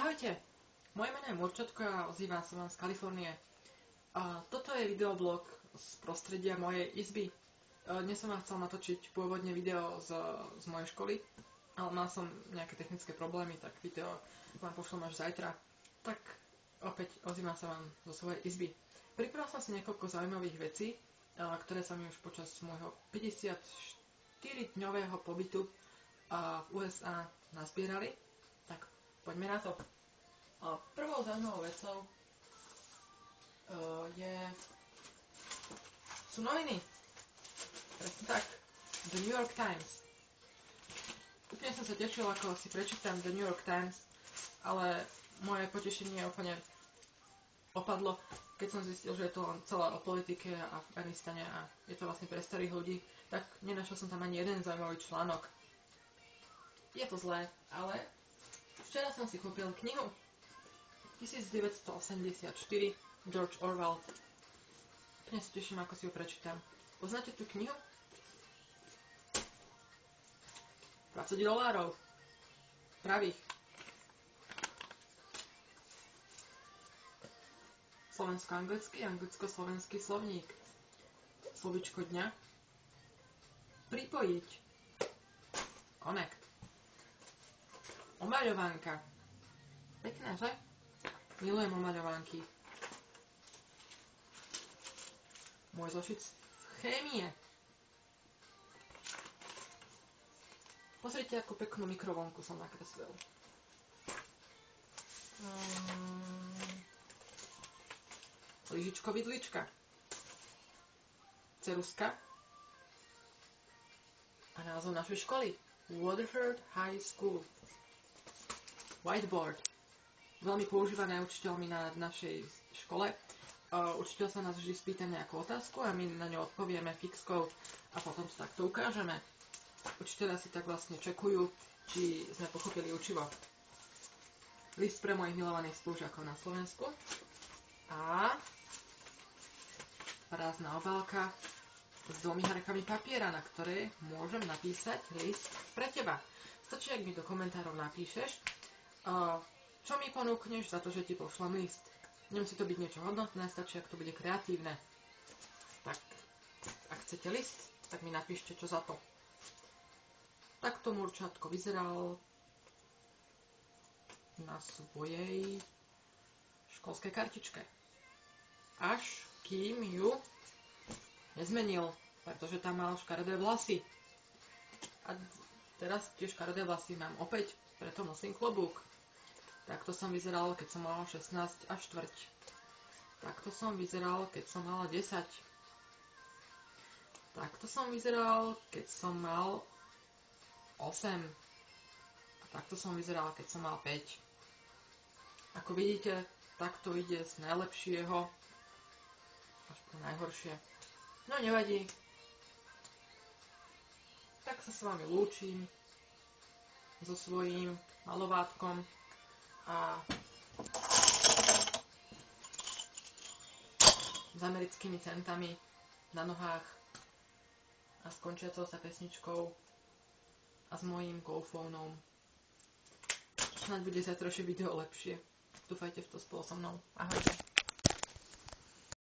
Ahojte, moje meno je Murčatko a ozývam sa vám z Kalifornie. Toto je videoblog z prostredia mojej izby. Dnes som vám chcel natočiť pôvodne video z mojej školy, ale mal som nejaké technické problémy, tak video vám pošlem až zajtra. Tak opäť ozývam sa vám zo svojej izby. Pripravil som si niekoľko zaujímavých vecí, ktoré sa mi už počas môjho 54-dňového pobytu v USA nazbierali. Tak poďme na to. Prvou zaujímavou vecou sú noviny. Presne tak. The New York Times. Úplne som sa tešil, ako si prečítam The New York Times, ale moje potešenie úplne opadlo, keď som zistil, že je to len celé o politike a Afganistane a je to vlastne pre starých ľudí, tak nenašiel som tam ani jeden zaujímavý článok. Je to zlé, ale včera som si kúpil knihu 1984 George Orwell. Úplne sa teším, ako si ju prečítam. Poznáte tú knihu? $20. Pravých. Slovensko-anglický, anglicko-slovenský slovník. Slovičko dňa. Pripojiť. Connect. Omaľovanka. Pekné, že? Milujem omaľovánky. Môj zošit z chémie. Pozrite, akú peknú mikrovlnku som nakreslil. Lyžičko vidlička. Ceruska. A názov našej školy. Waterford High School. Whiteboard. Veľmi používané učiteľmi na našej škole. Učiteľ sa nás vždy spýta nejakú otázku a my na ňu odpovieme fixkou a potom to takto ukážeme. Učiteľia si tak vlastne čekujú, či sme pochopili učivo. List pre mojich milovaných spolužiakov na Slovensku a prázdna obálka s 2 harkami papiera, na ktorej môžem napísať list pre teba. Stačí, ak mi do komentárov napíšeš, čo mi ponúkneš za to, že ti pošlem list. Nemusí to byť niečo hodnotné, stačí, ak to bude kreatívne. Tak, ak chcete list, tak mi napíšte, čo za to. Takto Murčatko vyzeral na svojej školskej kartičke. Až kým ju nezmenil, pretože tam mal škaredé vlasy. A teraz tie škaredé vlasy mám opäť, preto nosím klobúk. Takto som vyzeral, keď som mal 16 a štvrť. Takto som vyzeral, keď som mal 10. Takto som vyzeral, keď som mal 8. A takto som vyzeral, keď som mal 5. Ako vidíte, takto ide z najlepšieho až po najhoršie. No nevadí. Tak sa s vami lúčim so svojím malovátkom a s americkými centami na nohách a skončiacou sa pesničkou a s mojím GoPhonom. Snáď bude zajtrajšie video lepšie. Dúfajte v to spolu so mnou. Ahojte.